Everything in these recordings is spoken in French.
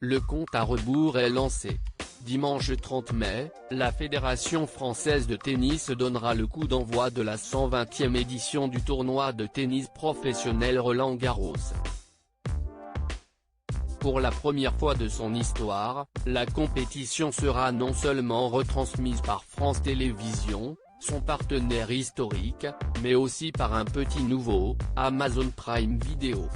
Le compte à rebours est lancé. Dimanche 30 mai, la Fédération française de tennis donnera le coup d'envoi de la 120e édition du tournoi de tennis professionnel Roland-Garros. Pour la première fois de son histoire, la compétition sera non seulement retransmise par France Télévisions, son partenaire historique, mais aussi par un petit nouveau, Amazon Prime Video.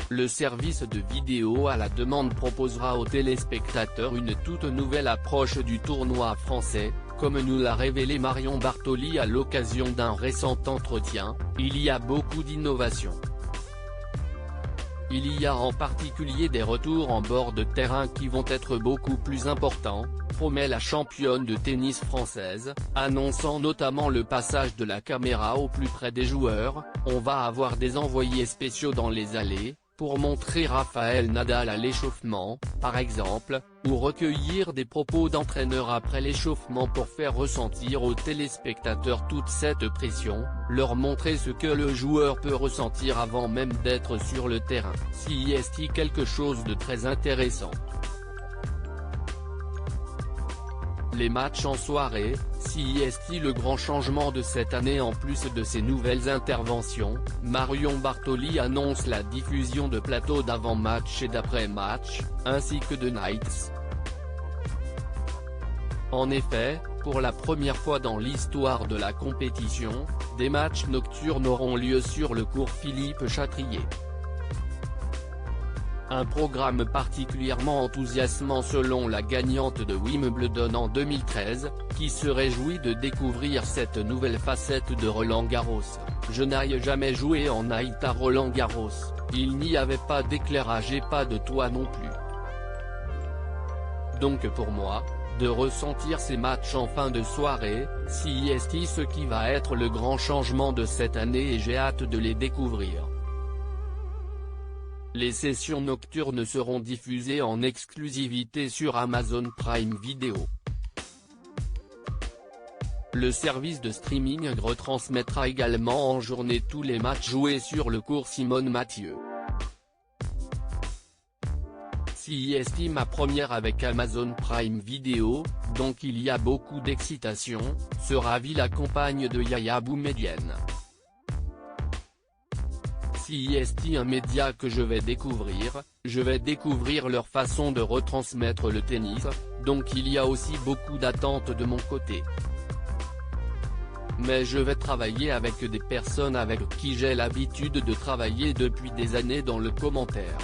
Le service de vidéo à la demande proposera aux téléspectateurs une toute nouvelle approche du tournoi français, comme nous l'a révélé Marion Bartoli à l'occasion d'un récent entretien. Il y a beaucoup d'innovations. Il y a en particulier des retours en bord de terrain qui vont être beaucoup plus importants, promet la championne de tennis française, annonçant notamment le passage de la caméra au plus près des joueurs. On va avoir des envoyés spéciaux dans les allées, pour montrer Rafael Nadal à l'échauffement, par exemple, ou recueillir des propos d'entraîneurs après l'échauffement pour faire ressentir aux téléspectateurs toute cette pression, leur montrer ce que le joueur peut ressentir avant même d'être sur le terrain. C'est quelque chose de très intéressant. Les matchs en soirée, c'est le grand changement de cette année. En plus de ces nouvelles interventions, Marion Bartoli annonce la diffusion de plateaux d'avant-match et d'après-match, ainsi que de nights. En effet, pour la première fois dans l'histoire de la compétition, des matchs nocturnes auront lieu sur le cours Philippe Chatrier. Un programme particulièrement enthousiasmant selon la gagnante de Wimbledon en 2013, qui se réjouit de découvrir cette nouvelle facette de Roland-Garros. Je n'ai jamais joué en night à Roland-Garros, il n'y avait pas d'éclairage et pas de toit non plus. Donc pour moi, de ressentir ces matchs en fin de soirée, c'est ce qui va être le grand changement de cette année et j'ai hâte de les découvrir. Les sessions nocturnes seront diffusées en exclusivité sur Amazon Prime Video. Le service de streaming retransmettra également en journée tous les matchs joués sur le cours Simone Mathieu. C'est ma première avec Amazon Prime Video, donc il y a beaucoup d'excitation, se ravit la compagne de Yaya Boumedienne. C'est un média que je vais découvrir leur façon de retransmettre le tennis, donc il y a aussi beaucoup d'attentes de mon côté. Mais je vais travailler avec des personnes avec qui j'ai l'habitude de travailler depuis des années dans le commentaire.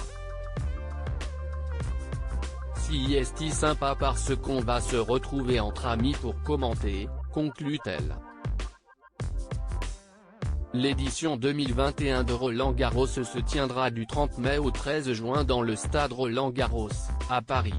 C'est sympa parce qu'on va se retrouver entre amis pour commenter, conclut-elle. L'édition 2021 de Roland-Garros se tiendra du 30 mai au 13 juin dans le stade Roland-Garros, à Paris.